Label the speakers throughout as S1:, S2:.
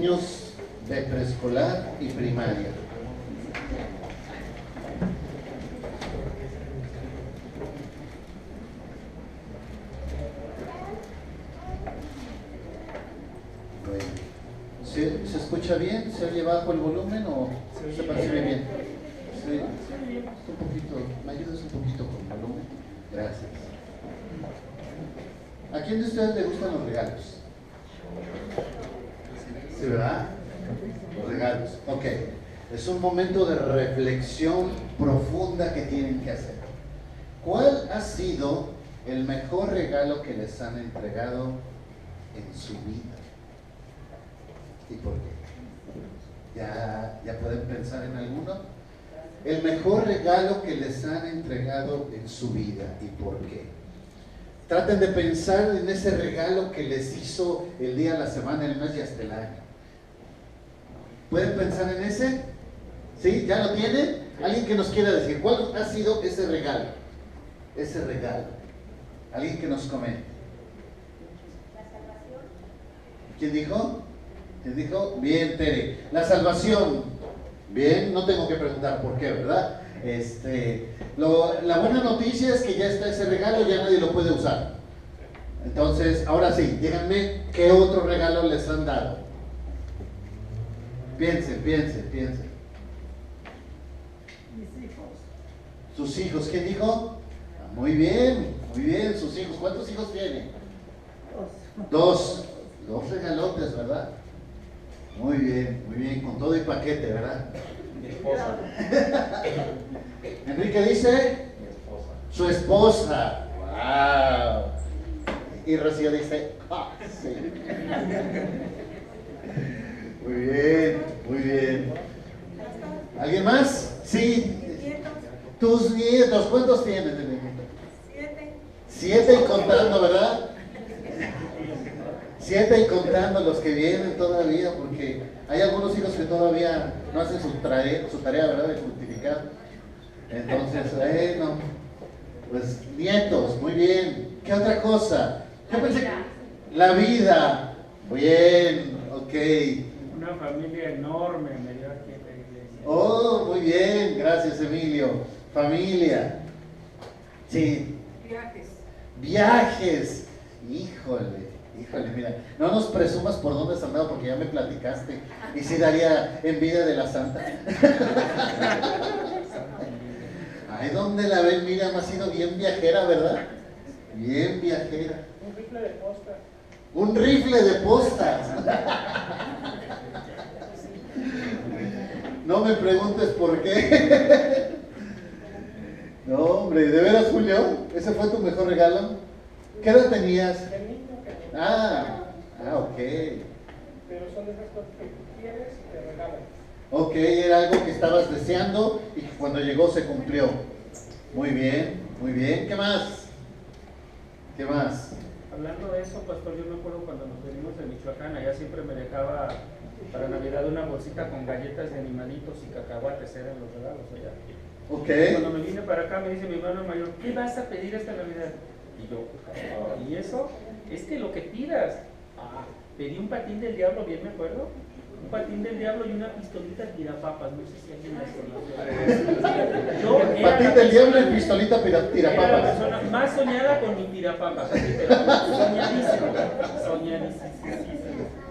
S1: niños de preescolar y primaria. Bueno, ¿se escucha bien? ¿Se oye bajo el volumen o se percibe bien? Sí, un poquito, ¿me ayudas un poquito con el volumen? Gracias. ¿A quién de ustedes le gustan los regalos? ¿Sí, verdad? Los regalos, ok. Es un momento de reflexión profunda que tienen que hacer. ¿Cuál ha sido el mejor regalo que les han entregado en su vida? ¿Y por qué? ¿Ya pueden pensar en alguno? El mejor regalo que les han entregado en su vida, ¿y por qué? Traten de pensar en ese regalo que les hizo el día, la semana, el mes y hasta el año. ¿Pueden pensar en ese? ¿Sí? ¿Ya lo tienen? ¿Alguien que nos quiera decir cuál ha sido ese regalo? Ese regalo. ¿Alguien que nos comente?
S2: La salvación.
S1: ¿Quién dijo? ¿Quién dijo? Bien, Tere. La salvación. Bien, no tengo que preguntar por qué, ¿verdad? La buena noticia es que ya está ese regalo, ya nadie lo puede usar. Entonces, ahora sí, díganme qué otro regalo les han dado. Piensen.
S3: Mis hijos.
S1: Sus hijos, ¿quién dijo? Muy bien, sus hijos. ¿Cuántos hijos tienen? Dos regalotes, ¿verdad? Muy bien, con todo y paquete, ¿verdad?
S4: Mi esposa.
S1: Enrique dice,
S4: Mi esposa.
S1: su esposa. ¡Wow! Y Rocío dice, ¡ah, sí! Muy bien. ¿Alguien más? Sí.
S2: Nietos.
S1: Tus nietos, ¿cuántos tienes, Enrique?
S2: 7.
S1: 7 y contando, ¿verdad? 7 y contando los que vienen todavía, porque hay algunos hijos que todavía no hacen su tarea, ¿verdad? De fructificar. Entonces, bueno, pues nietos, muy bien. ¿Qué otra cosa? Yo pensé que la vida. Bien, ok.
S3: Una familia enorme me dio aquí en la iglesia.
S1: Oh, muy bien, gracias, Emilio. Familia. Sí. Viajes. Híjole, mira, no nos presumas por dónde has andado porque ya me platicaste y sí daría envidia de la santa. Ay, ¿dónde la ven? Miriam ha sido bien viajera, ¿verdad? Bien viajera.
S3: Un rifle de postas.
S1: Un rifle de postas. No me preguntes por qué. No, hombre, ¿de veras, Julio? ¿Ese fue tu mejor regalo? ¿Qué edad tenías?
S3: El niño que
S1: Ok.
S3: pero son de esas cosas que tú quieres y te regalan.
S1: Ok, era algo que estabas deseando y que cuando llegó se cumplió. Muy bien. ¿Qué más?
S3: Hablando de eso, pastor, yo me acuerdo cuando nos venimos de Michoacán, allá siempre me dejaba para Navidad una bolsita con galletas de animalitos y cacahuates, eran los regalos allá.
S1: Ok.
S3: Cuando me vine para acá me dice mi hermano mayor, ¿qué vas a pedir esta Navidad? Y yo, ¿y eso? Es que lo que pidas. Pedí un patín del diablo, bien me acuerdo. Un patín del diablo y una pistolita tirapapas. No sé si alguien las conoce.
S1: Patín del diablo y pistolita
S3: Era la
S1: tirapapas.
S3: persona más soñada con mi tirapapas. Así, pero soñadísimo.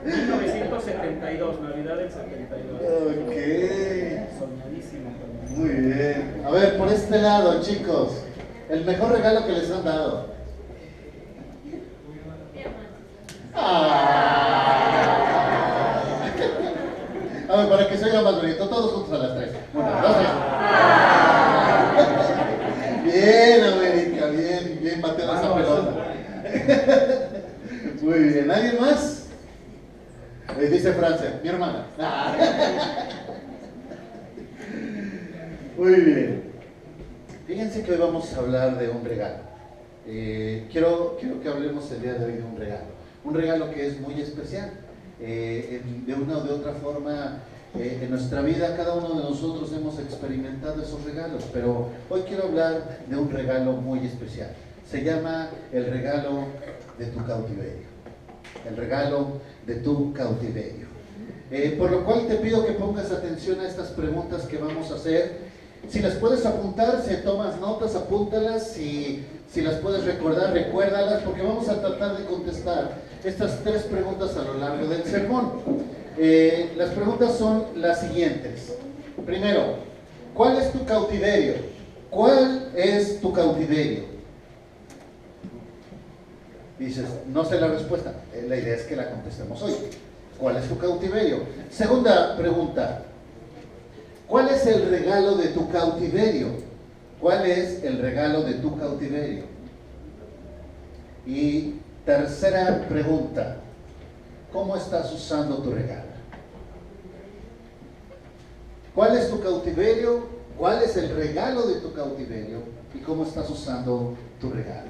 S3: 1972, Navidad del 72.
S1: Ok.
S3: Soñadísimo.
S1: Muy bien. A ver, por este lado, chicos. El mejor regalo que les han dado. A ver, para que se oiga más bonito, todos juntos a las 3. 1, 2, 3. Bien, América, bien, Mateo, esa pelota. Muy bien, ¿alguien más? Dice Francia, mi hermana. Muy bien. Fíjense que hoy vamos a hablar de un regalo. Quiero que hablemos el día de hoy de un regalo. Un regalo que es muy especial. De una o de otra forma, en nuestra vida cada uno de nosotros hemos experimentado esos regalos, pero hoy quiero hablar de un regalo muy especial. Se llama el regalo de tu cautiverio. El regalo de tu cautiverio. Por lo cual te pido que pongas atención a estas preguntas que vamos a hacer. Si las puedes apuntar, si tomas notas, apúntalas. Si las puedes recordar, recuérdalas, porque vamos a tratar de contestar estas 3 preguntas a lo largo del sermón. Las preguntas son las siguientes. Primero, ¿cuál es tu cautiverio? ¿Cuál es tu cautiverio? Dices, no sé la respuesta. La idea es que la contestemos hoy. ¿Cuál es tu cautiverio? Segunda pregunta, ¿cuál es el regalo de tu cautiverio? ¿Cuál es el regalo de tu cautiverio? Y tercera pregunta, ¿cómo estás usando tu regalo? ¿Cuál es tu cautiverio? ¿Cuál es el regalo de tu cautiverio? ¿Y cómo estás usando tu regalo?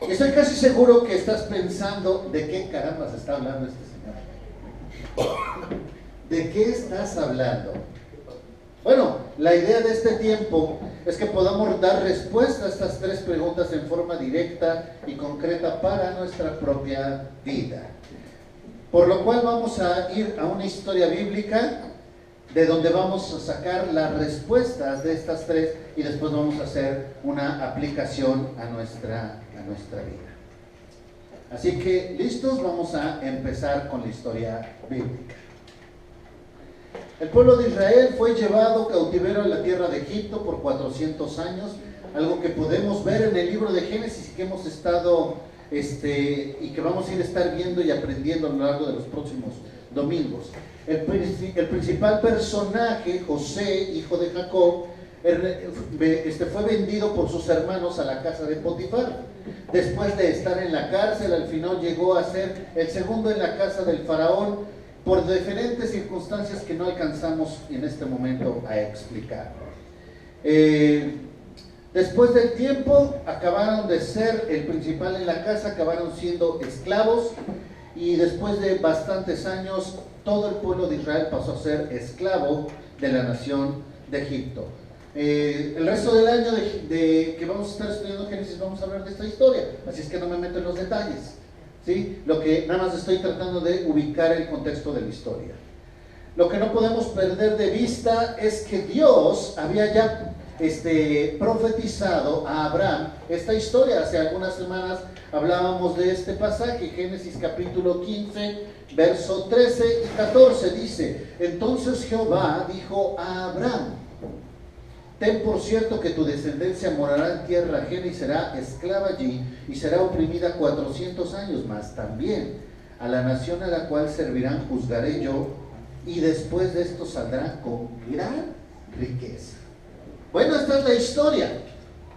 S1: Y estoy casi seguro que estás pensando, ¿de qué carambas está hablando este señor? ¿De qué estás hablando? Bueno, la idea de este tiempo es que podamos dar respuesta a estas 3 preguntas en forma directa y concreta para nuestra propia vida. Por lo cual vamos a ir a una historia bíblica de donde vamos a sacar las respuestas de estas 3 y después vamos a hacer una aplicación a nuestra vida. Así que, ¿listos? Vamos a empezar con la historia bíblica. El pueblo de Israel fue llevado cautiverio a la tierra de Egipto por 400 años, algo que podemos ver en el libro de Génesis que hemos estado y que vamos a estar viendo y aprendiendo a lo largo de los próximos domingos. El principal personaje, José, hijo de Jacob, fue vendido por sus hermanos a la casa de Potifar. Después de estar en la cárcel, al final llegó a ser el segundo en la casa del faraón por diferentes circunstancias que no alcanzamos en este momento a explicar. Después del tiempo, acabaron de ser el principal en la casa, acabaron siendo esclavos, y después de bastantes años, todo el pueblo de Israel pasó a ser esclavo de la nación de Egipto. El resto del año que vamos a estar estudiando Génesis vamos a hablar de esta historia, así es que no me meto en los detalles, ¿sí? Lo que nada más estoy tratando de ubicar el contexto de la historia. Lo que no podemos perder de vista es que Dios había ya profetizado a Abraham esta historia. Hace algunas semanas hablábamos de este pasaje, Génesis capítulo 15, verso 13 y 14, dice: entonces Jehová dijo a Abraham: ten por cierto que tu descendencia morará en tierra ajena y será esclava allí y será oprimida 400 años más. También a la nación a la cual servirán juzgaré yo, y después de esto saldrán con gran riqueza. Bueno, esta es la historia.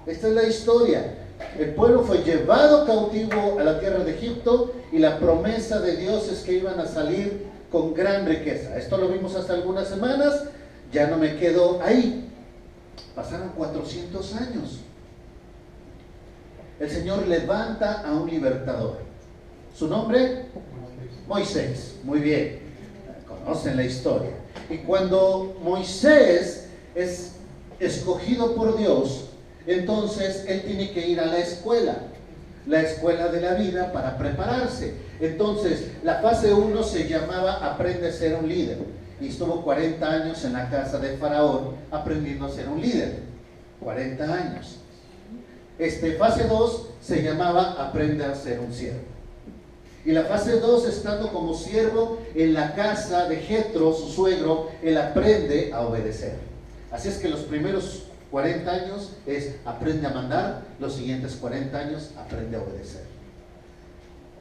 S1: Esta es la historia. El pueblo fue llevado cautivo a la tierra de Egipto y la promesa de Dios es que iban a salir con gran riqueza. Esto lo vimos hace algunas semanas. Ya no me quedo ahí. Pasaron 400 años. El Señor levanta a un libertador. ¿Su nombre? Moisés. Muy bien. Conocen la historia. Y cuando Moisés es escogido por Dios, entonces él tiene que ir a la escuela de la vida para prepararse. Entonces la fase 1 se llamaba aprende a ser un líder, y estuvo 40 años en la casa de Faraón aprendiendo a ser un líder. 40 años. Fase 2 se llamaba aprende a ser un siervo, y la fase 2, estando como siervo en la casa de Jetro, su suegro, él aprende a obedecer. Así es que los primeros 40 años es aprende a mandar, los siguientes 40 años aprende a obedecer.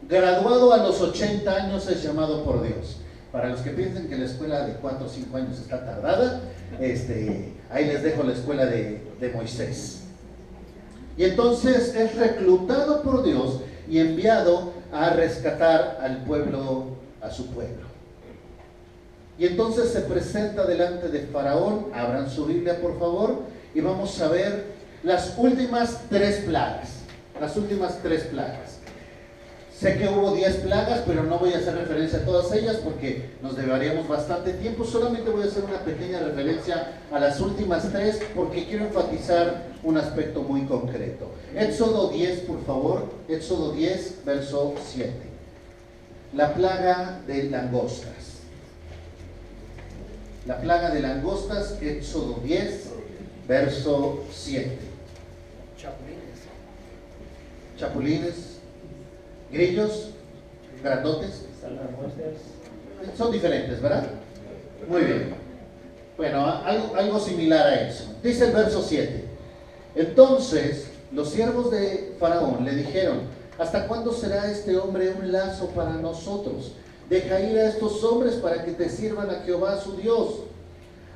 S1: Graduado a los 80 años es llamado por Dios. Para los que piensen que la escuela de 4 o 5 años está tardada, ahí les dejo la escuela de Moisés. Y entonces es reclutado por Dios y enviado a rescatar al pueblo, a su pueblo. Y entonces se presenta delante de Faraón. Abran su Biblia, por favor, y vamos a ver las últimas 3 plagas. Las últimas 3 plagas. Sé que hubo 10 plagas, pero no voy a hacer referencia a todas ellas porque nos llevaríamos bastante tiempo. Solamente voy a hacer una pequeña referencia a las últimas 3 porque quiero enfatizar un aspecto muy concreto. Éxodo 10, por favor. Éxodo 10, verso 7. La plaga de langostas. La plaga de langostas, Éxodo 10, verso 7. Chapulines, grillos, grandotes, son diferentes, ¿verdad? Muy bien. Bueno, algo similar a eso. Dice el verso 7. Entonces los siervos de Faraón le dijeron: ¿hasta cuándo será este hombre un lazo para nosotros? Deja ir a estos hombres para que te sirvan a Jehová su Dios.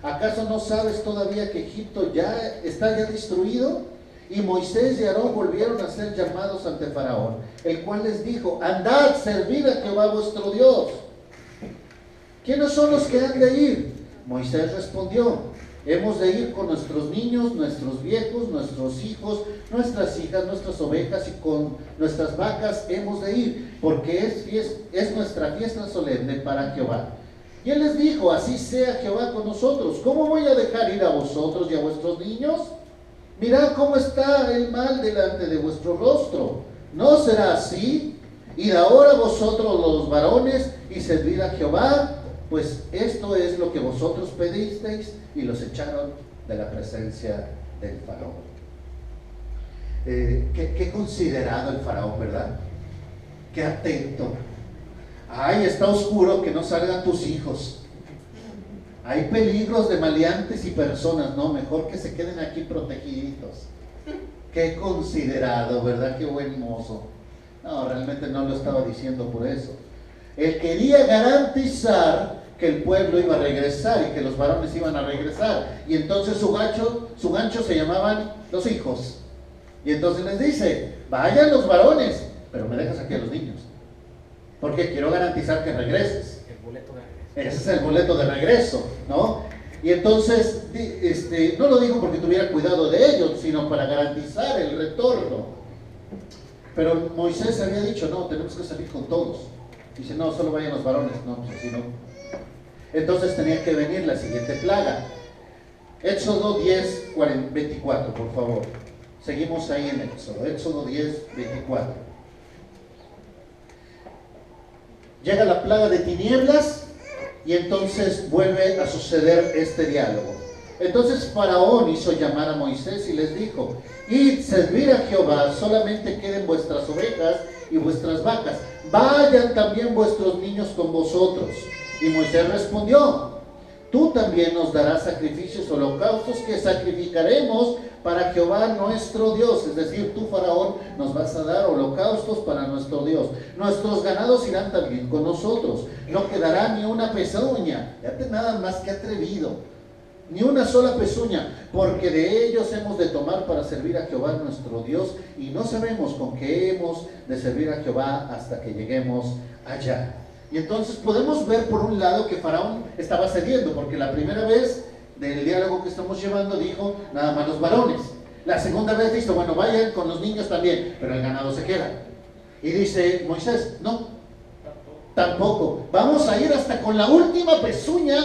S1: ¿Acaso no sabes todavía que Egipto está destruido? Y Moisés y Aarón volvieron a ser llamados ante Faraón, el cual les dijo: andad, servid a Jehová vuestro Dios. ¿Quiénes son los que han de ir? Moisés respondió: hemos de ir con nuestros niños, nuestros viejos, nuestros hijos, nuestras hijas, nuestras ovejas y con nuestras vacas hemos de ir, porque es nuestra fiesta solemne para Jehová. Y él les dijo: así sea Jehová con nosotros. ¿Cómo voy a dejar ir a vosotros y a vuestros niños? Mirad cómo está el mal delante de vuestro rostro. ¿No será así? Id ahora vosotros los varones y servid a Jehová, pues esto es lo que vosotros pedisteis. Y los echaron de la presencia del faraón. Qué considerado el faraón, ¿verdad? Qué atento. Ay, está oscuro, que no salgan tus hijos. Hay peligros de maleantes y personas, no, mejor que se queden aquí protegiditos. Qué considerado, ¿verdad? Qué buen mozo. No, realmente no lo estaba diciendo por eso. Él quería garantizar que el pueblo iba a regresar y que los varones iban a regresar. Y entonces su gancho se llamaban los hijos. Y entonces les dice: vayan los varones, pero me dejas aquí a los niños, porque quiero garantizar que regreses.
S3: El boleto de regreso.
S1: Ese es el boleto de regreso, ¿no? Y entonces, no lo dijo porque tuviera cuidado de ellos, sino para garantizar el retorno. Pero Moisés había dicho: no, tenemos que salir con todos. Dice: no, solo vayan los varones. No, pues así no. Entonces tenía que venir la siguiente plaga. Éxodo 10, 24, por favor. Seguimos ahí en Éxodo. Éxodo 10, 24. Llega la plaga de tinieblas y entonces vuelve a suceder este diálogo. Entonces Faraón hizo llamar a Moisés y les dijo: id, servid a Jehová, solamente queden vuestras ovejas y vuestras vacas. Vayan también vuestros niños con vosotros. Y Moisés respondió: tú también nos darás sacrificios, holocaustos que sacrificaremos para Jehová nuestro Dios. Es decir, tú, Faraón, nos vas a dar holocaustos para nuestro Dios. Nuestros ganados irán también con nosotros. No quedará ni una pezuña. Fíjate nada más que atrevido. Ni una sola pezuña, porque de ellos hemos de tomar para servir a Jehová nuestro Dios, y no sabemos con qué hemos de servir a Jehová hasta que lleguemos allá. Y entonces podemos ver por un lado que Faraón estaba cediendo, porque la primera vez del diálogo que estamos llevando dijo: nada más los varones. La segunda vez dijo: bueno, vayan con los niños también, pero el ganado se queda. Y dice Moisés: no, tampoco. Vamos a ir hasta con la última pezuña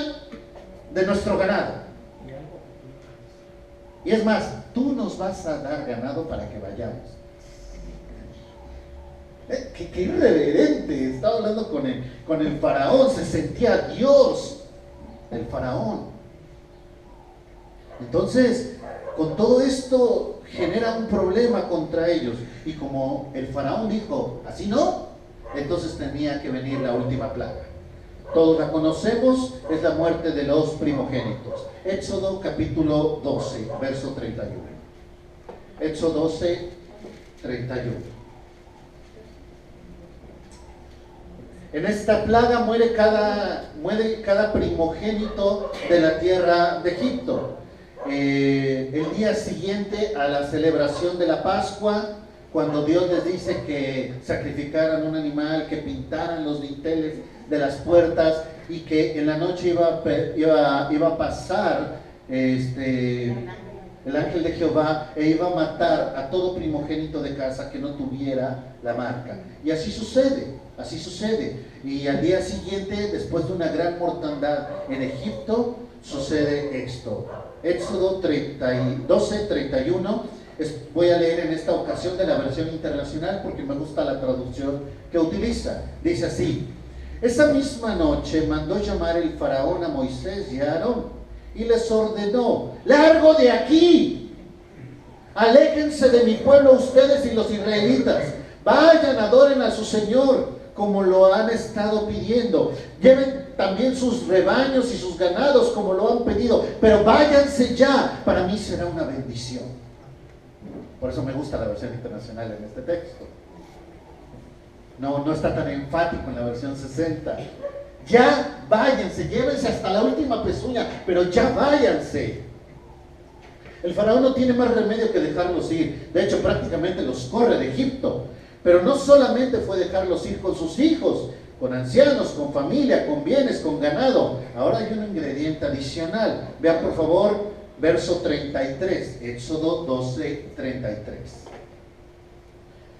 S1: de nuestro ganado. Y es más, tú nos vas a dar ganado para que vayamos. Qué irreverente. Estaba hablando con el faraón. Se sentía Dios del faraón. Entonces, con todo esto genera un problema contra ellos. Y como el faraón dijo: así no, entonces tenía que venir la última plaga. Todos la conocemos, es la muerte de los primogénitos. Éxodo capítulo 12, verso 31. Éxodo 12, 31. En esta plaga muere cada primogénito de la tierra de Egipto. El día siguiente a la celebración de la Pascua, cuando Dios les dice que sacrificaran un animal, que pintaran los dinteles de las puertas, y que en la noche iba a pasar el ángel de Jehová e iba a matar a todo primogénito de casa que no tuviera la marca. Y así sucede. Y al día siguiente, después de una gran mortandad en Egipto, sucede esto. Éxodo 12, 31. Voy a leer en esta ocasión de la versión internacional porque me gusta la traducción que utiliza. Dice así: Esa misma noche mandó llamar el faraón a Moisés y a Aarón y les ordenó: largo de aquí, aléjense de mi pueblo ustedes y los israelitas, vayan, adoren a su Señor como lo han estado pidiendo, lleven también sus rebaños y sus ganados como lo han pedido, pero váyanse ya, para mí será una bendición. Por eso me gusta la versión internacional en este texto. No está tan enfático en la versión 60. Ya váyanse, llévense hasta la última pezuña, pero ya váyanse. El faraón no tiene más remedio que dejarlos ir. De hecho, prácticamente los corre de Egipto. Pero no solamente fue dejarlos ir con sus hijos, con ancianos, con familia, con bienes, con ganado. Ahora hay un ingrediente adicional. Vean por favor verso 33, Éxodo 12, 33.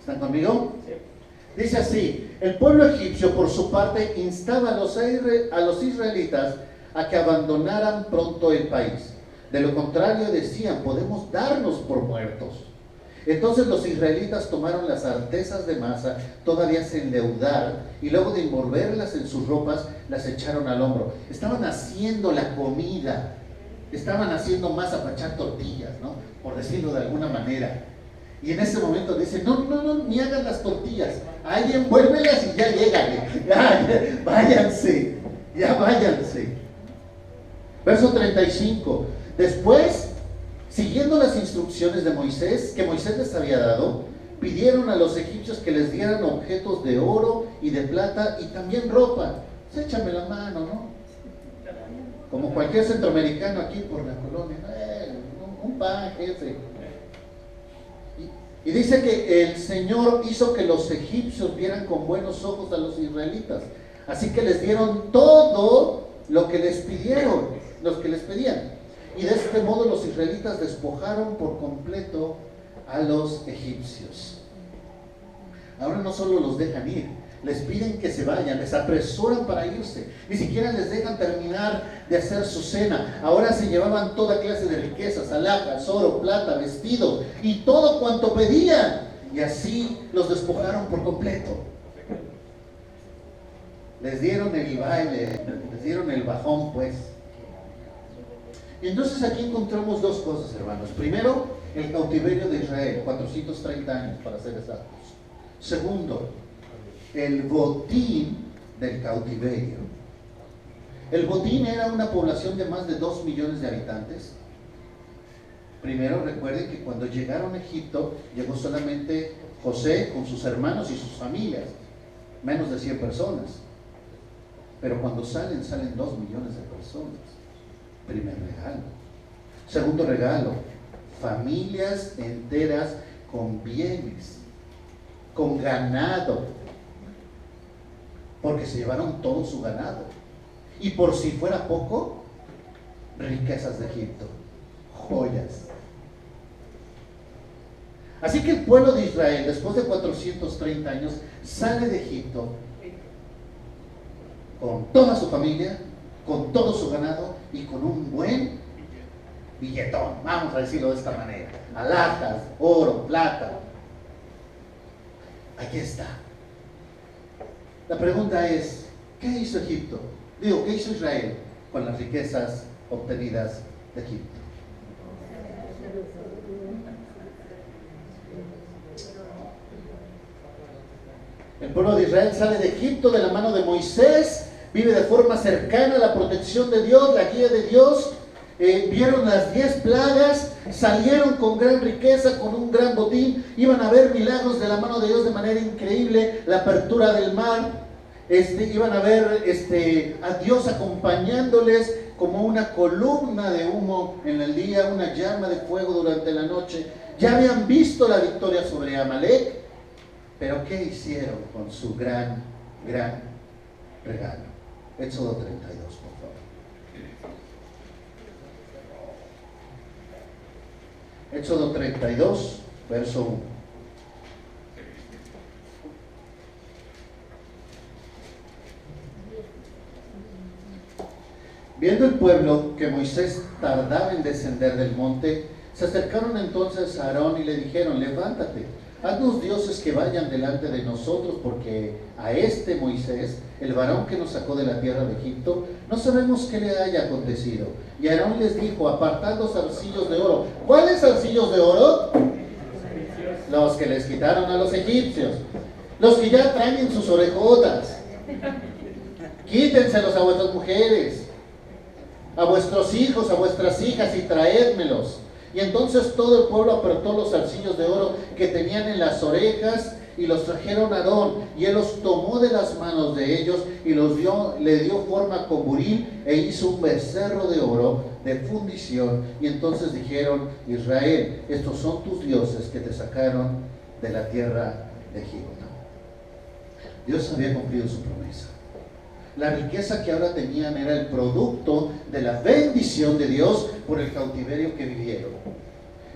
S1: ¿Están conmigo?
S3: Sí.
S1: Dice así: el pueblo egipcio por su parte instaba a los israelitas a que abandonaran pronto el país. De lo contrario decían: podemos darnos por muertos. Entonces los israelitas tomaron las artesas de masa, todavía sin endeudar, y luego de envolverlas en sus ropas, las echaron al hombro. Estaban haciendo la comida, estaban haciendo masa para echar tortillas, ¿no? Por decirlo de alguna manera. Y en ese momento dicen: no, ni hagan las tortillas, ahí envuélvelas y ya llégale, ya, váyanse, ya váyanse. Verso 35, después, siguiendo las instrucciones de Moisés, que Moisés les había dado, pidieron a los egipcios que les dieran objetos de oro y de plata y también ropa. Pues échame la mano, ¿no? Como cualquier centroamericano aquí por la colonia, un pan, jefe. Y dice que el Señor hizo que los egipcios vieran con buenos ojos a los israelitas. Así que les dieron todo lo que les pidieron, los que les pedían. Y de este modo los israelitas despojaron por completo a los egipcios. Ahora no solo los dejan ir, les piden que se vayan, les apresuran para irse. Ni siquiera les dejan terminar de hacer su cena. Ahora se llevaban toda clase de riquezas, alhajas, oro, plata, vestidos y todo cuanto pedían. Y así los despojaron por completo. Les dieron el baile, les dieron el bajón, pues. Y entonces aquí encontramos dos cosas, hermanos. Primero, el cautiverio de Israel, 430 años para ser exactos. Segundo, el botín del cautiverio. El botín era una población de más de 2 millones de habitantes. Primero, recuerden que cuando llegaron a Egipto, llegó solamente José con sus hermanos y sus familias, menos de 100 personas. Pero cuando salen 2 millones de personas. Primer regalo. Segundo regalo, familias enteras con bienes, con ganado, porque se llevaron todo su ganado. Y por si fuera poco, riquezas de Egipto, joyas. Así que el pueblo de Israel, después de 430 años, sale de Egipto con toda su familia, con todo su ganado y con un buen billetón, vamos a decirlo de esta manera: alhajas, oro, plata. Aquí está. La pregunta es: ¿qué hizo Egipto? ¿qué hizo Israel con las riquezas obtenidas de Egipto? El pueblo de Israel sale de Egipto de la mano de Moisés, vive de forma cercana a la protección de Dios, la guía de Dios. Vieron las 10 plagas, salieron con gran riqueza, con un gran botín, iban a ver milagros de la mano de Dios de manera increíble, la apertura del mar, iban a ver a Dios acompañándoles como una columna de humo en el día, una llama de fuego durante la noche. Ya habían visto la victoria sobre Amalek, pero ¿qué hicieron con su gran regalo? Éxodo 32, por favor. Éxodo 32, verso 1. Viendo el pueblo que Moisés tardaba en descender del monte, se acercaron entonces a Aarón y le dijeron: levántate, haznos dioses que vayan delante de nosotros, porque a este Moisés, el varón que nos sacó de la tierra de Egipto, no sabemos qué le haya acontecido. Y Aarón les dijo, apartad los zarcillos de oro. ¿Cuáles zarcillos de oro? Los que les quitaron a los egipcios, los que ya traen en sus orejotas. Quítenselos a vuestras mujeres, a vuestros hijos, a vuestras hijas, y traédmelos. Y entonces todo el pueblo apretó los zarcillos de oro que tenían en las orejas y los trajeron a Aarón, y él los tomó de las manos de ellos y le dio forma con buril e hizo un becerro de oro de fundición. Y entonces dijeron, Israel, estos son tus dioses que te sacaron de la tierra de Egipto. Dios había cumplido su promesa. La riqueza que ahora tenían era el producto de la bendición de Dios por el cautiverio que vivieron.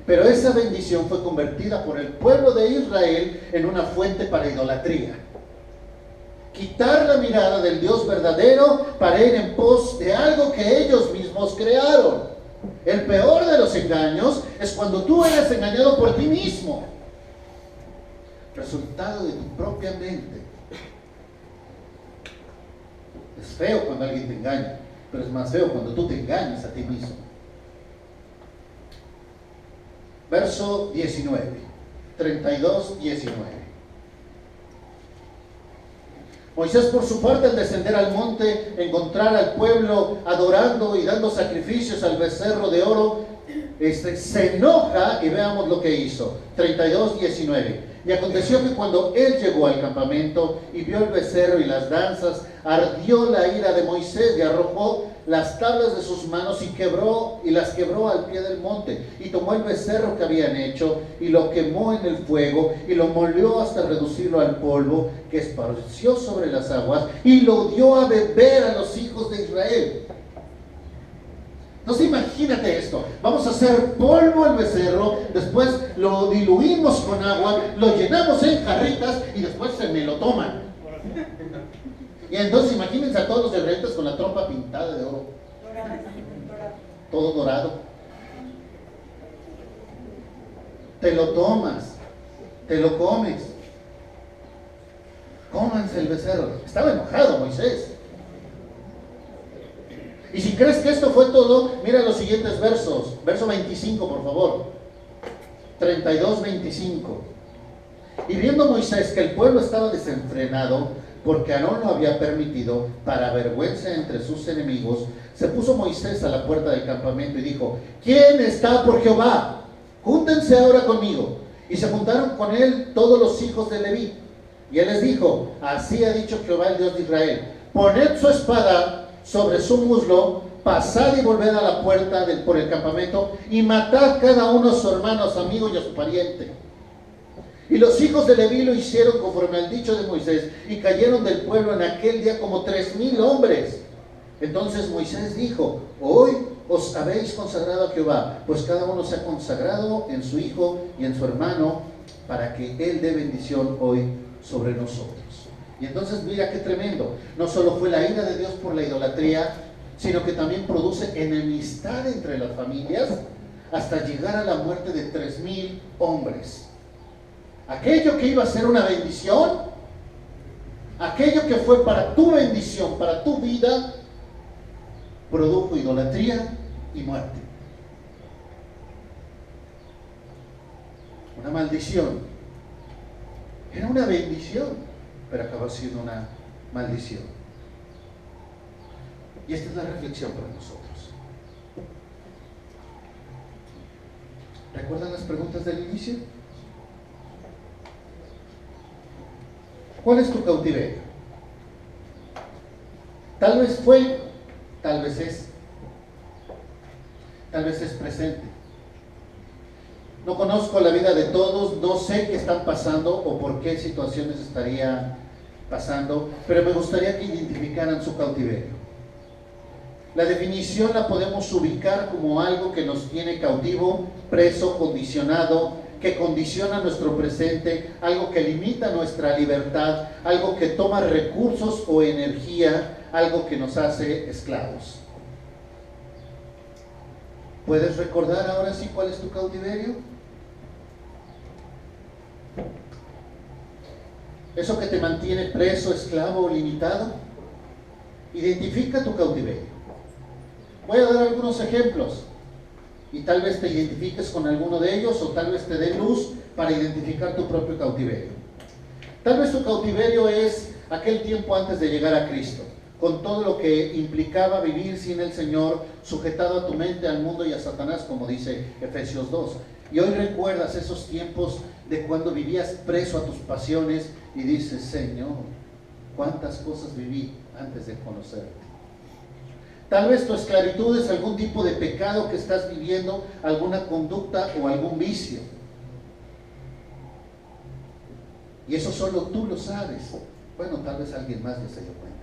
S1: Pero esa bendición fue convertida por el pueblo de Israel en una fuente para idolatría. Quitar la mirada del Dios verdadero para ir en pos de algo que ellos mismos crearon. El peor de los engaños es cuando tú eres engañado por ti mismo, resultado de tu propia mente. Es feo cuando alguien te engaña, pero es más feo cuando tú te engañas a ti mismo. Verso 19, 32, 19. Moisés, por su parte, al descender al monte, encontrar al pueblo adorando y dando sacrificios al becerro de oro, se enoja, y veamos lo que hizo. 32, 19. Y aconteció que cuando él llegó al campamento y vio el becerro y las danzas, ardió la ira de Moisés y arrojó las tablas de sus manos y las quebró al pie del monte. Y tomó el becerro que habían hecho y lo quemó en el fuego y lo molió hasta reducirlo al polvo que esparció sobre las aguas y lo dio a beber a los hijos de Israel. Entonces imagínate esto, vamos a hacer polvo el becerro, después lo diluimos con agua, lo llenamos en jarritas y después se me lo toman. Y entonces imagínense a todos los israelitas con la trompa pintada de oro, todo dorado. Te lo tomas, te lo comes. Cómanse el becerro. Estaba enojado Moisés. Y si crees que esto fue todo, mira los siguientes versos. Verso 25, por favor. 32, 25. Y viendo Moisés que el pueblo estaba desenfrenado, porque Aarón lo había permitido, para vergüenza entre sus enemigos, se puso Moisés a la puerta del campamento y dijo, ¿quién está por Jehová? Júntense ahora conmigo. Y se juntaron con él todos los hijos de Leví. Y él les dijo, así ha dicho Jehová, el Dios de Israel, poned su espada sobre su muslo, pasad y volved a la puerta por el campamento y matad cada uno a su hermano, a su amigo y a su pariente. Y los hijos de Leví lo hicieron conforme al dicho de Moisés y cayeron del pueblo en aquel día como 3,000 hombres. Entonces Moisés dijo, hoy os habéis consagrado a Jehová, pues cada uno se ha consagrado en su hijo y en su hermano, para que él dé bendición hoy sobre nosotros. Y entonces mira qué tremendo, no solo fue la ira de Dios por la idolatría, sino que también produce enemistad entre las familias hasta llegar a la muerte de 3,000 hombres. Aquello que iba a ser una bendición, aquello que fue para tu bendición, para tu vida, produjo idolatría y muerte. Una maldición. Era una bendición, pero acabó siendo una maldición. Y esta es la reflexión para nosotros. ¿Recuerdan las preguntas del inicio? ¿Cuál es tu cautiverio? Tal vez fue, tal vez es presente. No conozco la vida de todos, no sé qué están pasando o por qué situaciones estaría pasando, pero me gustaría que identificaran su cautiverio. La definición la podemos ubicar como algo que nos tiene cautivo, preso, condicionado, que condiciona nuestro presente, algo que limita nuestra libertad, algo que toma recursos o energía, algo que nos hace esclavos. ¿Puedes recordar ahora sí cuál es tu cautiverio? Eso que te mantiene preso, esclavo o limitado. Identifica tu cautiverio. Voy a dar algunos ejemplos y tal vez te identifiques con alguno de ellos o tal vez te dé luz para identificar tu propio cautiverio. Tal vez tu cautiverio es aquel tiempo antes de llegar a Cristo, con todo lo que implicaba vivir sin el Señor, sujetado a tu mente, al mundo y a Satanás, como dice Efesios 2. Y hoy recuerdas esos tiempos de cuando vivías preso a tus pasiones y dices, Señor, cuántas cosas viví antes de conocerte. Tal vez tu esclavitud es algún tipo de pecado que estás viviendo, alguna conducta o algún vicio. Y eso solo tú lo sabes. Bueno, tal vez alguien más ya se dio cuenta.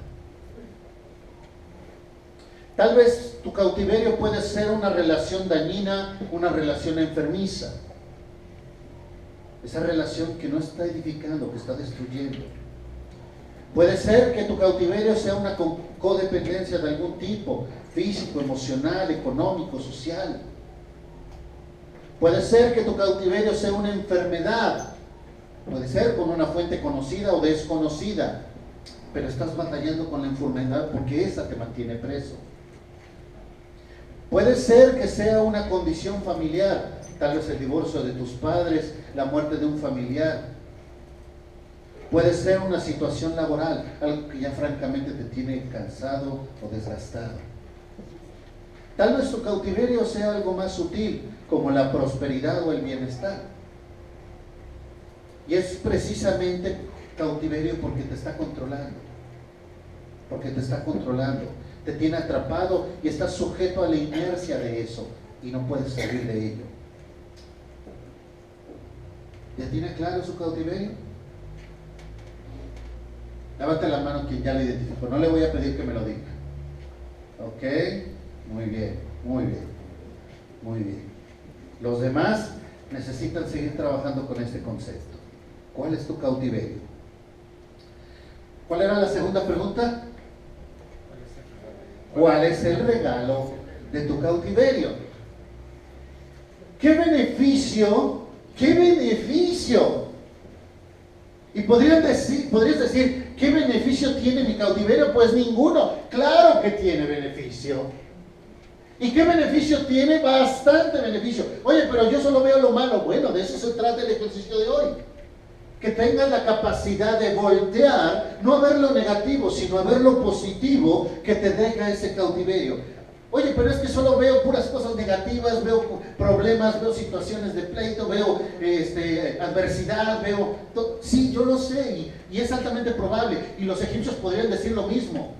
S1: Tal vez tu cautiverio puede ser una relación dañina, una relación enfermiza. Esa relación que no está edificando, que está destruyendo. Puede ser que tu cautiverio sea una codependencia de algún tipo, físico, emocional, económico, social. Puede ser que tu cautiverio sea una enfermedad. Puede ser con una fuente conocida o desconocida, pero estás batallando con la enfermedad porque esa te mantiene preso. Puede ser que sea una condición familiar, tal vez el divorcio de tus padres, la muerte de un familiar. Puede ser una situación laboral, algo que ya francamente te tiene cansado o desgastado. Tal vez tu cautiverio sea algo más sutil, como la prosperidad o el bienestar. Y es precisamente cautiverio porque te está controlando. Porque te está controlando. Te tiene atrapado y estás sujeto a la inercia de eso y no puedes salir de ello. ¿Ya tiene claro su cautiverio? Levanta la mano quien ya lo identificó. No le voy a pedir que me lo diga. ¿Ok? Muy bien, muy bien, muy bien. Los demás necesitan seguir trabajando con este concepto. ¿Cuál es tu cautiverio? ¿Cuál era la segunda pregunta? ¿Cuál es el regalo de tu cautiverio? ¿Qué beneficio? ¿Qué beneficio? Y podrías decir, ¿qué beneficio tiene mi cautiverio? Pues ninguno. Claro que tiene beneficio. ¿Y qué beneficio tiene? Bastante beneficio. Oye, pero yo solo veo lo malo. Bueno, de eso se trata el ejercicio de hoy. Que tengas la capacidad de voltear, no a ver lo negativo, sino a ver lo positivo que te deja ese cautiverio. Oye, pero es que solo veo puras cosas negativas, veo problemas, veo situaciones de pleito, veo adversidad, veo todo. Sí, yo lo sé y es altamente probable. Y los egipcios podrían decir lo mismo.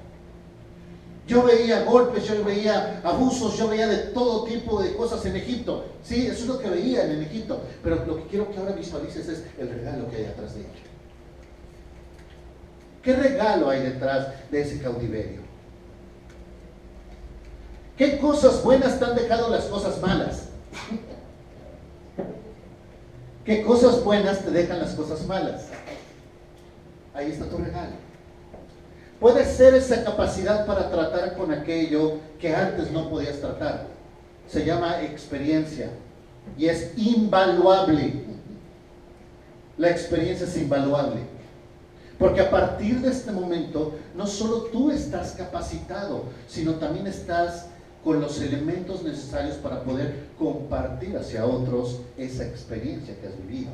S1: Yo veía golpes, yo veía abusos, yo veía de todo tipo de cosas en Egipto. Sí, eso es lo que veían en Egipto. Pero lo que quiero que ahora visualices es el regalo que hay atrás de ello. ¿Qué regalo hay detrás de ese cautiverio? ¿Qué cosas buenas te han dejado las cosas malas? ¿Qué cosas buenas te dejan las cosas malas? Ahí está tu regalo. Puede ser esa capacidad para tratar con aquello que antes no podías tratar. Se llama experiencia y es invaluable. La experiencia es invaluable. Porque a partir de este momento, no solo tú estás capacitado, sino también estás con los elementos necesarios para poder compartir hacia otros esa experiencia que has vivido.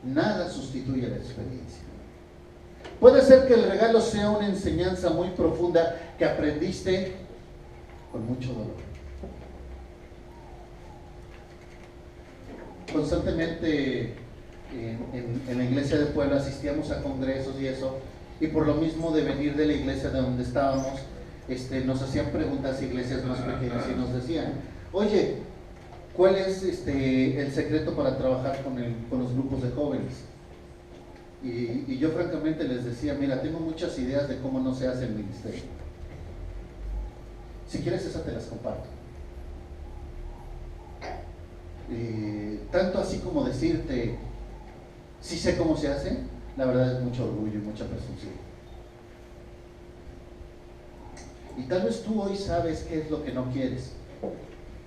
S1: Nada sustituye la experiencia. Puede ser que el regalo sea una enseñanza muy profunda que aprendiste con mucho dolor. Constantemente en la iglesia de Puebla asistíamos a congresos y eso, y por lo mismo de venir de la iglesia de donde estábamos, nos hacían preguntas iglesias más pequeñas y nos decían, oye, ¿cuál es el secreto para trabajar con los grupos de jóvenes? Y yo francamente les decía, mira, tengo muchas ideas de cómo no se hace el ministerio. Si quieres esas te las comparto. Tanto así como decirte, si sé cómo se hace, la verdad es mucho orgullo y mucha presunción. Y tal vez tú hoy sabes qué es lo que no quieres.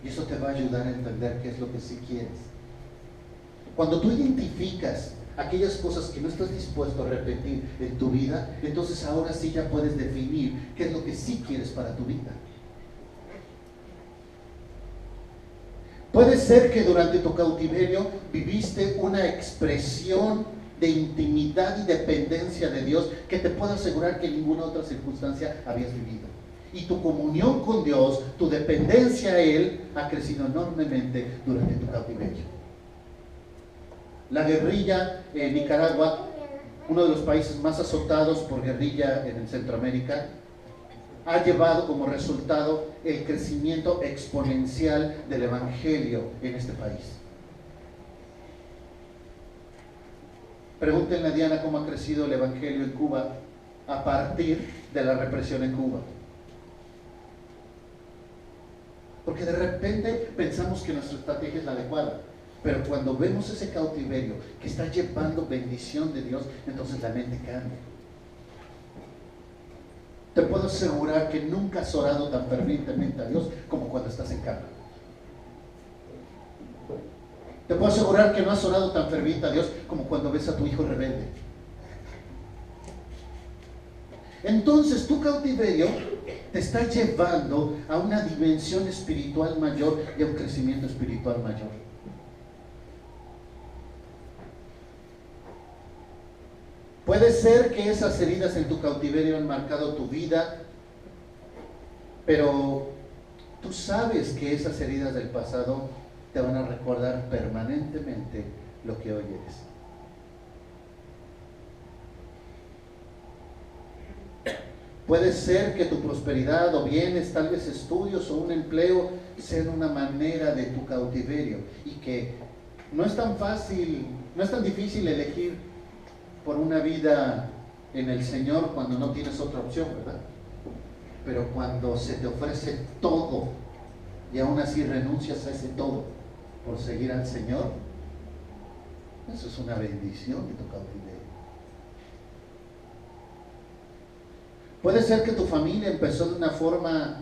S1: Y eso te va a ayudar a entender qué es lo que sí quieres. Cuando tú identificas aquellas cosas que no estás dispuesto a repetir en tu vida, entonces ahora sí ya puedes definir qué es lo que sí quieres para tu vida. Puede ser que durante tu cautiverio viviste una expresión de intimidad y dependencia de Dios que te puedo asegurar que en ninguna otra circunstancia habías vivido. Y tu comunión con Dios, tu dependencia a Él, ha crecido enormemente durante tu cautiverio. La guerrilla en Nicaragua, uno de los países más azotados por guerrilla en Centroamérica, ha llevado como resultado el crecimiento exponencial del Evangelio en este país. Pregúntenle a Diana cómo ha crecido el Evangelio en Cuba a partir de la represión en Cuba. Porque de repente pensamos que nuestra estrategia es la adecuada, pero cuando vemos ese cautiverio que está llevando bendición de Dios, entonces la mente cambia. Te puedo asegurar que nunca has orado tan fervientemente a Dios como cuando estás en cama. Te puedo asegurar que no has orado tan ferviente a Dios como cuando ves a tu hijo rebelde. Entonces tu cautiverio te está llevando a una dimensión espiritual mayor y a un crecimiento espiritual mayor. Puede ser que esas heridas en tu cautiverio han marcado tu vida, pero tú sabes que esas heridas del pasado te van a recordar permanentemente lo que hoy eres. Puede ser que tu prosperidad o bienes, tal vez estudios o un empleo, sean una manera de tu cautiverio y que no es tan fácil, no es tan difícil elegir por una vida en el Señor cuando no tienes otra opción, ¿verdad? Pero cuando se te ofrece todo y aún así renuncias a ese todo por seguir al Señor, eso es una bendición de tu cautiverio. Puede ser que tu familia empezó de una forma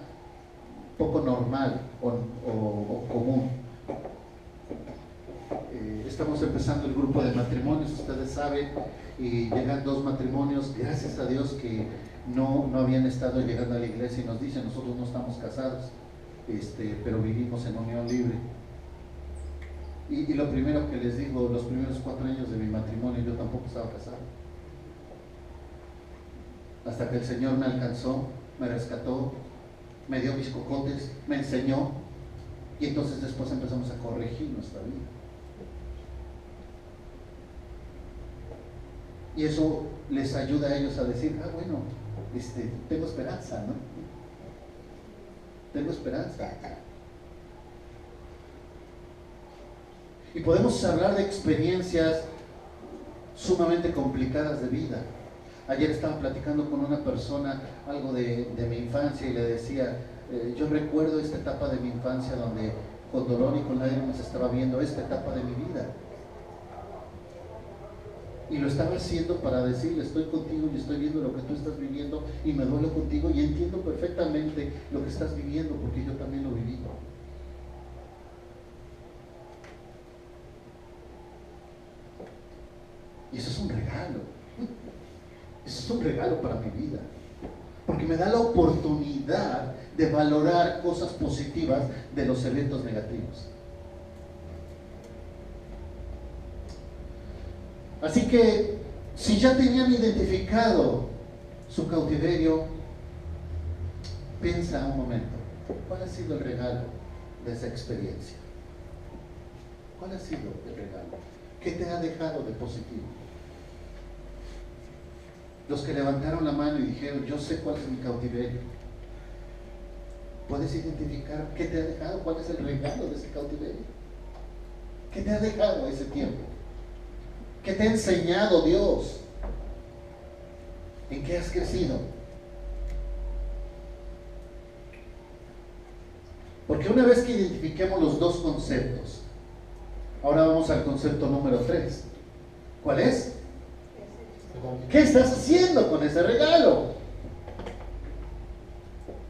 S1: poco normal o común. Estamos empezando el grupo de matrimonios, ustedes saben, y llegan 2 matrimonios, gracias a Dios que no habían estado llegando a la iglesia y nos dicen, nosotros no estamos casados, pero vivimos en unión libre. Y lo primero que les digo, los primeros 4 años de mi matrimonio yo tampoco estaba casado. Hasta que el Señor me alcanzó, me rescató, me dio mis cocotes, me enseñó, y entonces después empezamos a corregir nuestra vida. Y eso les ayuda a ellos a decir, bueno, tengo esperanza, ¿no? Tengo esperanza. Y podemos hablar de experiencias sumamente complicadas de vida. Ayer estaba platicando con una persona algo de mi infancia y le decía, yo recuerdo esta etapa de mi infancia donde con dolor y con lágrimas estaba viendo esta etapa de mi vida. Y lo estaba haciendo para decirle, estoy contigo y estoy viendo lo que tú estás viviendo y me duelo contigo y entiendo perfectamente lo que estás viviendo porque yo también lo viví. Y eso es un regalo. Eso es un regalo para mi vida. Porque me da la oportunidad de valorar cosas positivas de los eventos negativos. Así que, si ya tenían identificado su cautiverio, piensa un momento, ¿cuál ha sido el regalo de esa experiencia? ¿Cuál ha sido el regalo? ¿Qué te ha dejado de positivo? Los que levantaron la mano y dijeron, yo sé cuál es mi cautiverio. ¿Puedes identificar qué te ha dejado? ¿Cuál es el regalo de ese cautiverio? ¿Qué te ha dejado ese tiempo? ¿Qué te ha enseñado Dios? ¿En qué has crecido? Porque una vez que identifiquemos los 2 conceptos, ahora vamos al concepto número 3. ¿Cuál es? ¿Qué estás haciendo con ese regalo?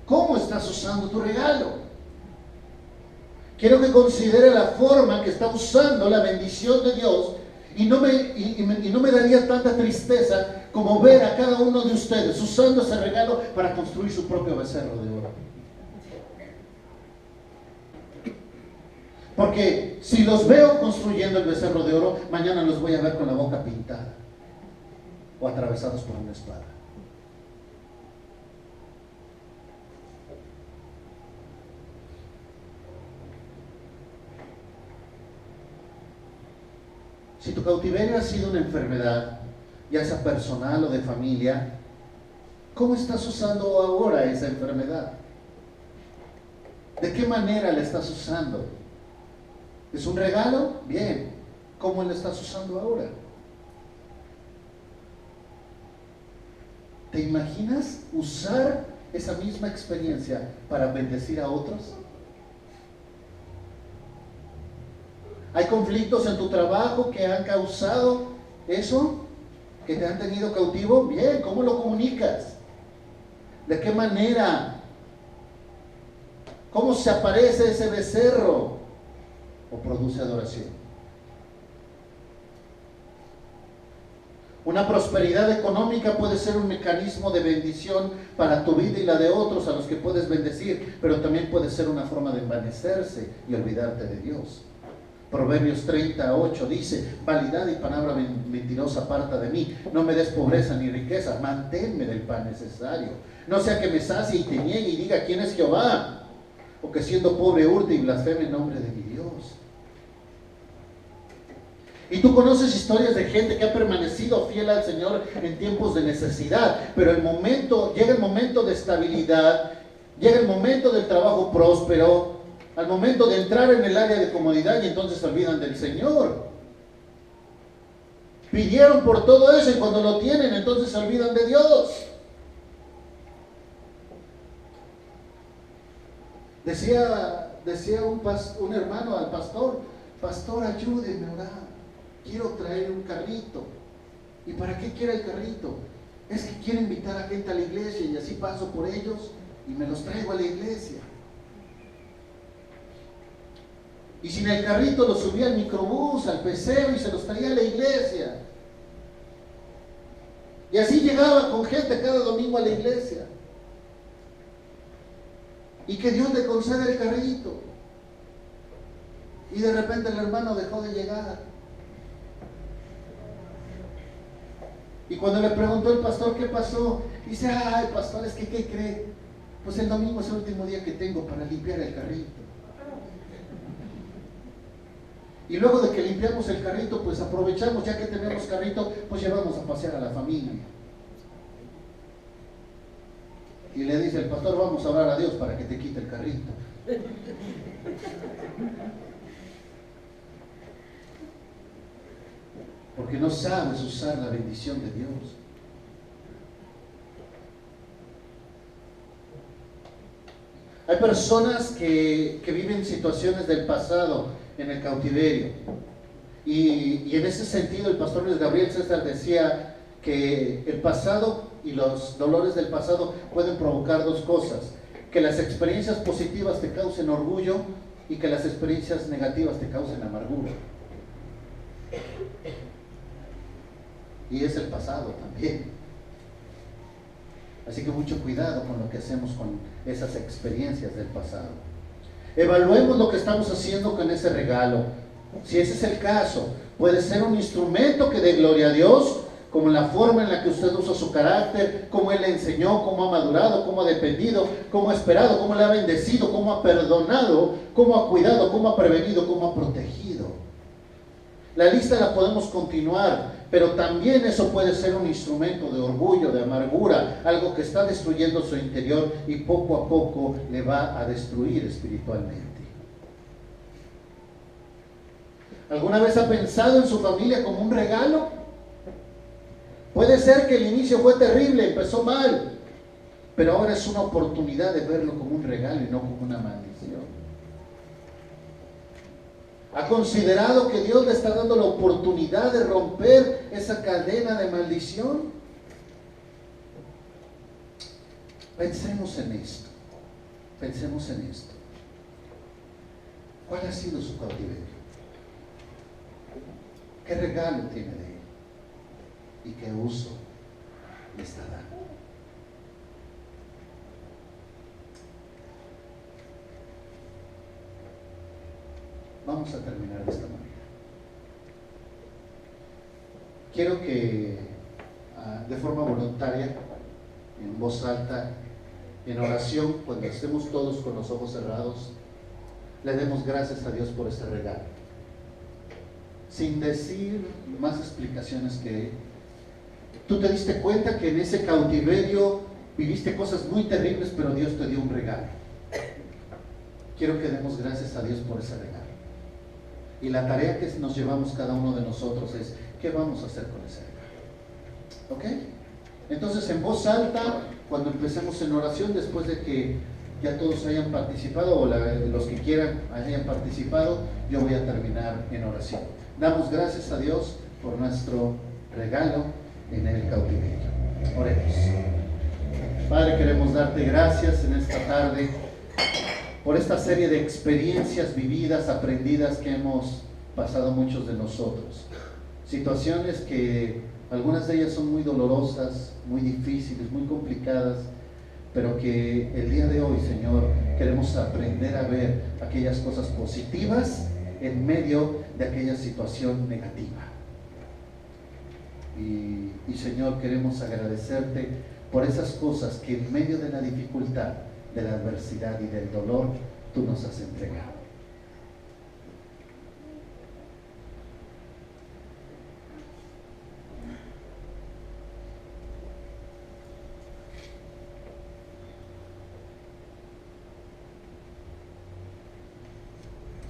S1: ¿Cómo estás usando tu regalo? Quiero que considere la forma que está usando la bendición de Dios y no me daría tanta tristeza como ver a cada uno de ustedes usando ese regalo para construir su propio becerro de oro. Porque si los veo construyendo el becerro de oro, mañana los voy a ver con la boca pintada o atravesados por una espada. Si tu cautiverio ha sido una enfermedad, ya sea personal o de familia, ¿cómo estás usando ahora esa enfermedad? ¿De qué manera la estás usando? ¿Es un regalo? Bien. ¿Cómo la estás usando ahora? ¿Te imaginas usar esa misma experiencia para bendecir a otros? ¿Hay conflictos en tu trabajo que han causado eso? ¿Que te han tenido cautivo? Bien, ¿cómo lo comunicas? ¿De qué manera? ¿Cómo se aparece ese becerro? ¿O produce adoración? Una prosperidad económica puede ser un mecanismo de bendición para tu vida y la de otros a los que puedes bendecir, pero también puede ser una forma de envanecerse y olvidarte de Dios. Proverbios 30:8 dice: vanidad y palabra mentirosa aparta de mí, no me des pobreza ni riqueza, manténme del pan necesario, no sea que me sacie y te niegue y diga quién es Jehová, o que siendo pobre hurte y blasfeme el nombre de mi Dios. Y tú conoces historias de gente que ha permanecido fiel al Señor en tiempos de necesidad, pero llega el momento de estabilidad, llega el momento del trabajo próspero, al momento de entrar en el área de comodidad y entonces se olvidan del Señor. Pidieron por todo eso y cuando lo tienen entonces se olvidan de Dios. Decía un hermano al pastor: pastor, ayúdeme a orar, quiero traer un carrito. ¿Y para qué quiere el carrito? Es que quiero invitar a gente a la iglesia y así paso por ellos y me los traigo a la iglesia. Y sin el carrito los subía al microbús, al pecero y se los traía a la iglesia. Y así llegaba con gente cada domingo a la iglesia. Y que Dios le concede el carrito. Y de repente el hermano dejó de llegar. Y cuando le preguntó el pastor qué pasó, dice: ay, pastor, es que ¿qué cree? Pues el domingo es el último día que tengo para limpiar el carrito. Y luego de que limpiamos el carrito, pues aprovechamos, ya que tenemos carrito, pues llevamos a pasear a la familia. Y le dice el pastor: vamos a orar a Dios para que te quite el carrito. Porque no sabes usar la bendición de Dios. Hay personas que viven situaciones del pasado en el cautiverio. Y en ese sentido el pastor Luis Gabriel César decía que el pasado y los dolores del pasado pueden provocar dos cosas: que las experiencias positivas te causen orgullo y que las experiencias negativas te causen amargura. Y es el pasado también. Así que mucho cuidado con lo que hacemos con esas experiencias del pasado. Evaluemos lo que estamos haciendo con ese regalo. Si ese es el caso, puede ser un instrumento que dé gloria a Dios, como la forma en la que usted usa su carácter, cómo Él le enseñó, cómo ha madurado, cómo ha dependido, cómo ha esperado, cómo le ha bendecido, cómo ha perdonado, cómo ha cuidado, cómo ha prevenido, cómo ha protegido. La lista la podemos continuar, pero también eso puede ser un instrumento de orgullo, de amargura, algo que está destruyendo su interior y poco a poco le va a destruir espiritualmente. ¿Alguna vez ha pensado en su familia como un regalo? Puede ser que el inicio fue terrible, empezó mal, pero ahora es una oportunidad de verlo como un regalo y no como una maldición. ¿Ha considerado que Dios le está dando la oportunidad de romper esa cadena de maldición? Pensemos en esto. Pensemos en esto. ¿Cuál ha sido su cautiverio? ¿Qué regalo tiene de él? ¿Y qué uso le está dando? Vamos a terminar de esta manera. Quiero que de forma voluntaria, en voz alta, en oración, cuando estemos todos con los ojos cerrados, le demos gracias a Dios por este regalo. Sin decir más explicaciones que tú te diste cuenta que en ese cautiverio viviste cosas muy terribles, pero Dios te dio un regalo. Quiero que demos gracias a Dios por ese regalo. Y la tarea que nos llevamos cada uno de nosotros es, ¿qué vamos a hacer con ese regalo? ¿Ok? Entonces, en voz alta, cuando empecemos en oración, después de que ya todos hayan participado, o los que quieran hayan participado, yo voy a terminar en oración. Damos gracias a Dios por nuestro regalo en el cautiverio. Oremos. Padre, queremos darte gracias en esta tarde por esta serie de experiencias vividas, aprendidas que hemos pasado muchos de nosotros. Situaciones que algunas de ellas son muy dolorosas, muy difíciles, muy complicadas, pero que el día de hoy, Señor, queremos aprender a ver aquellas cosas positivas en medio de aquella situación negativa. Y Señor, queremos agradecerte por esas cosas que en medio de la dificultad, de la adversidad y del dolor, tú nos has entregado.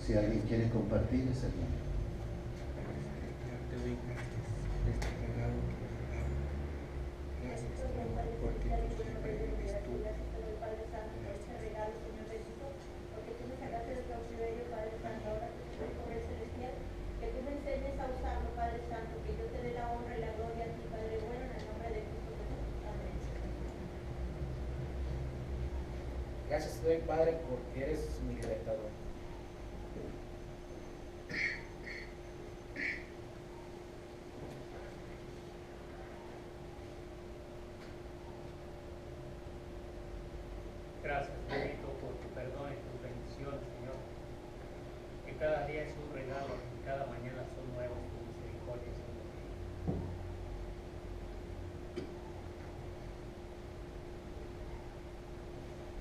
S1: Si alguien quiere compartir, es el momento.
S5: Gracias te doy, Padre, porque eres mi libertador.
S6: Gracias, bendito, por tu perdón y tu bendición, Señor. Que cada día es un regalo y cada mañana son nuevos tus misericordias, Señor.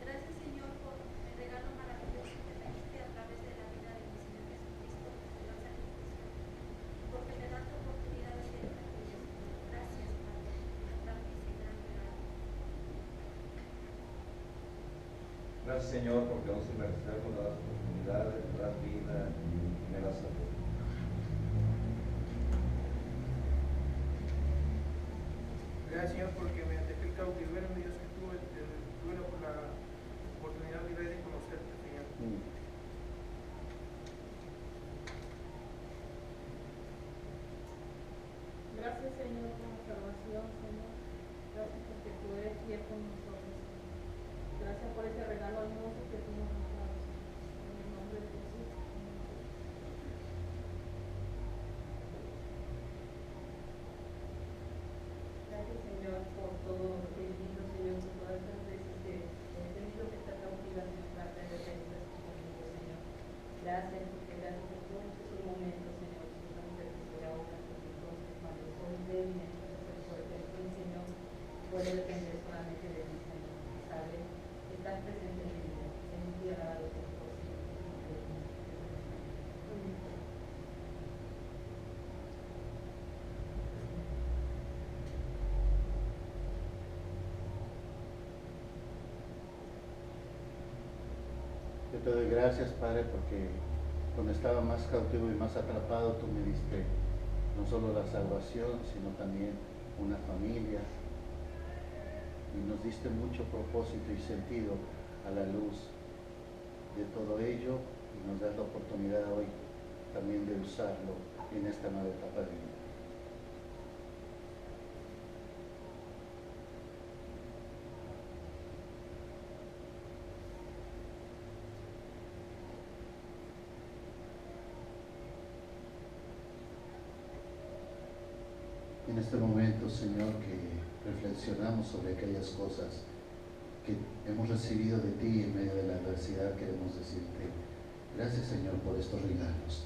S2: Gracias, Señor, por el regalo maravilloso que me diste a través de la vida de mi Señor Jesucristo, de la sacrificio, porque me das la oportunidad de ser una tuya, Señor. Gracias, Padre, por darme ese gran regalo.
S4: Gracias, Señor, porque aún sin merecerlo me das oportunidades, me das vida y me das salud.
S7: Gracias, Señor, porque mediante aquel cautiverio, mi Dios, que tuve la oportunidad de ver y conocerte, Señor.
S8: Gracias, Señor, por la salvación, Señor. Gracias porque tú eres fiel con nosotros, Señor. Gracias por ese regalo hermoso que tú nos has dado, Señor. En el nombre de Jesús. Gracias, Señor, por todo lo que he vivido, Señor, por todas estas veces que he tenido que estar cautiva en parte de defensas conmigo, Señor. Gracias, porque gracias por todos estos momentos, Señor. Solamente te voy a orar, porque entonces cuando soy débil, entonces el fuerte, entonces, Señor, puedo depender solamente de ti, Señor. ¿Sabes? Estás presente en mi vida. Es un día dado por todo, Señor.
S1: Yo te doy gracias, Padre, porque cuando estaba más cautivo y más atrapado, tú me diste no solo la salvación, sino también una familia. Y nos diste mucho propósito y sentido a la luz de todo ello, y nos das la oportunidad hoy también de usarlo en esta nueva etapa de vida. en este momento, Señor, que reflexionamos sobre aquellas cosas que hemos recibido de ti en medio de la adversidad, queremos decirte gracias, Señor, por estos regalos.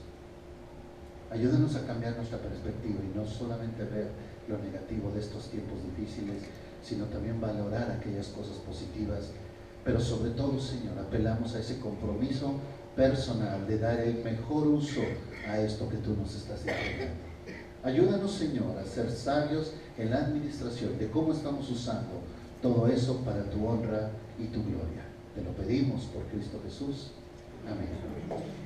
S1: Ayúdanos a cambiar nuestra perspectiva y no solamente ver lo negativo de estos tiempos difíciles, sino también valorar aquellas cosas positivas. Pero sobre todo, Señor, apelamos a ese compromiso personal de dar el mejor uso a esto que tú nos estás entregando. Ayúdanos, Señor, a ser sabios en la administración de cómo estamos usando todo eso para tu honra y tu gloria. Te lo pedimos por Cristo Jesús. Amén.